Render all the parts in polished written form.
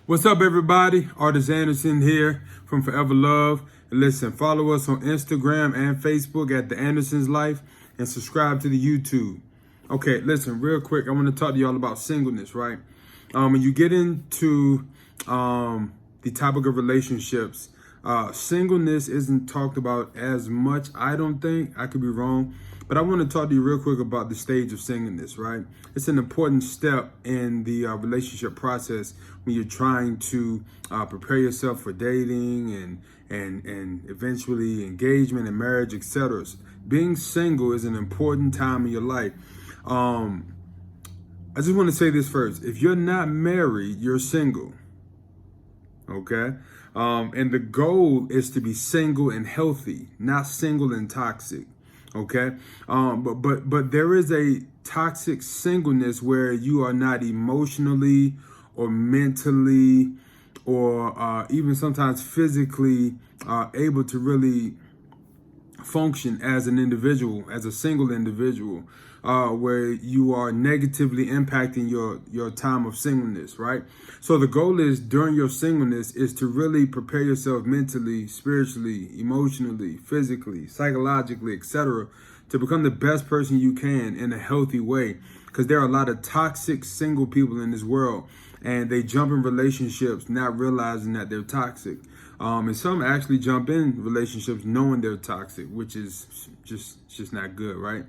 What's up, everybody? Artist Anderson here from Forever Love. And listen, follow us on Instagram and Facebook at The Anderson's Life and subscribe to the YouTube. Okay, listen, real quick, I want to talk to y'all about singleness, right? When you get into the topic of relationships, singleness isn't talked about as much, I don't think. I could be wrong. But I want to talk to you real quick about the stage of singleness, right? It's an important step in the relationship process when you're trying to prepare yourself for dating and eventually engagement and marriage, etc. Being single is an important time in your life. I just want to say this first. If you're not married, you're single. Okay? And the goal is to be single and healthy, not single and toxic. Okay, but there is a toxic singleness where you are not emotionally or mentally or even sometimes physically able to really function as an individual, as a single individual, where you are negatively impacting your time of singleness, right? So the goal is during your singleness is to really prepare yourself mentally, spiritually, emotionally, physically, psychologically, etc., to become the best person you can in a healthy way. Because there are a lot of toxic single people in this world, and they jump in relationships not realizing that they're toxic. And some actually jump in relationships knowing they're toxic, which is just not good, right?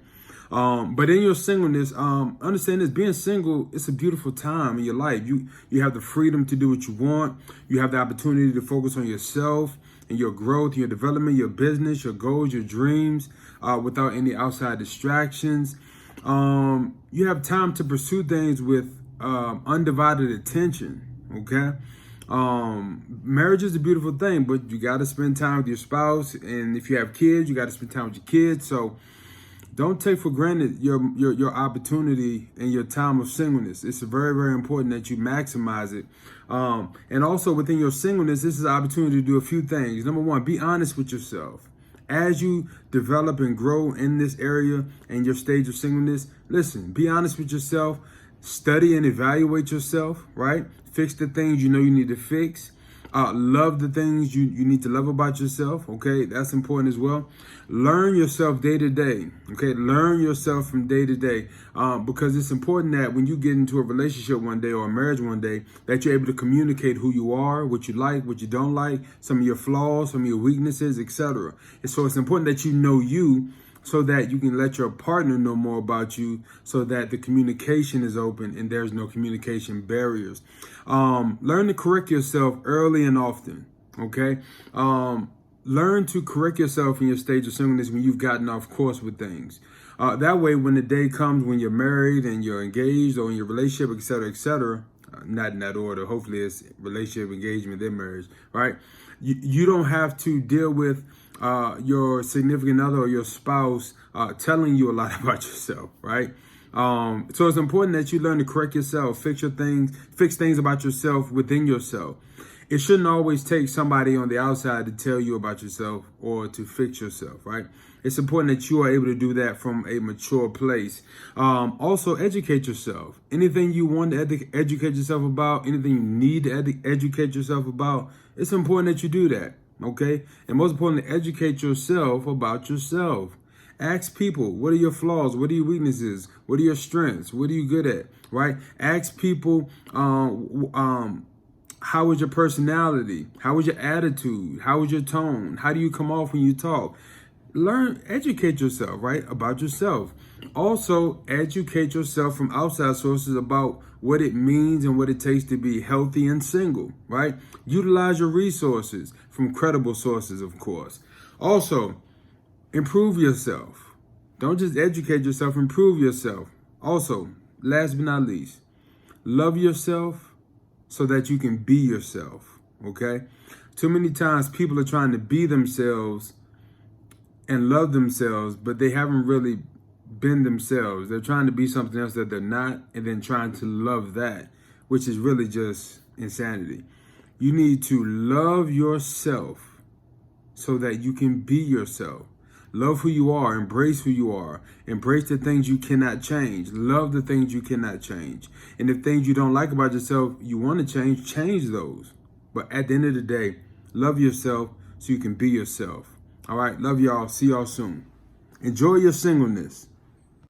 But in your singleness, understand this: being single, it's a beautiful time in your life. You have the freedom to do what you want. You have the opportunity to focus on yourself and your growth, your development, your business, your goals, your dreams, without any outside distractions. You have time to pursue things with undivided attention. Okay. Marriage is a beautiful thing, but you got to spend time with your spouse, and if you have kids, you got to spend time with your kids. So don't take for granted your opportunity and your time of singleness. It's very, very important that you maximize it. And also within your singleness, this is an opportunity to do a few things. Number one, be honest with yourself. As you develop and grow in this area and your stage of singleness, listen, be honest with yourself. Study and evaluate yourself, right? Fix the things you know you need to fix. Love the things you need to love about yourself, okay? That's important as well. Learn yourself day to day, okay? Learn yourself from day to day, because it's important that when you get into a relationship one day or a marriage one day, that you're able to communicate who you are, what you like, what you don't like, some of your flaws, some of your weaknesses, etc. And so it's important that you know you, so that you can let your partner know more about you, so that the communication is open and there's no communication barriers. Learn to correct yourself early and often, okay? Learn to correct yourself in your stage of singleness when you've gotten off course with things. That way, when the day comes when you're married and you're engaged or in your relationship, etc., not in that order. Hopefully it's relationship, engagement, then marriage, right? You don't have to deal with your significant other or your spouse telling you a lot about yourself, right? So it's important that you learn to correct yourself, fix things about yourself within yourself. It shouldn't always take somebody on the outside to tell you about yourself or to fix yourself, right? It's important that you are able to do that from a mature place. Also, educate yourself. Anything you want to educate yourself about, anything you need to educate yourself about, it's important that you do that, okay? And most importantly, educate yourself about yourself. Ask people, what are your flaws? What are your weaknesses? What are your strengths? What are you good at, right? Ask people, how is your personality? How is your attitude? How is your tone? How do you come off when you talk? Educate yourself, right, about yourself. Also, educate yourself from outside sources about what it means and what it takes to be healthy and single, right? Utilize your resources from credible sources, of course. Also, improve yourself. Don't just educate yourself, improve yourself. Also, last but not least, love yourself so that you can be yourself, okay? Too many times people are trying to be themselves and love themselves, but they haven't really been themselves. They're trying to be something else that they're not, and then trying to love that, which is really just insanity. You need to love yourself so that you can be yourself. Love who you are. Embrace who you are. Embrace the things you cannot change. Love the things you cannot change. And if things you don't like about yourself you want to change those. But at the end of the day, love yourself so you can be yourself. All right. Love y'all. See y'all soon. Enjoy your singleness.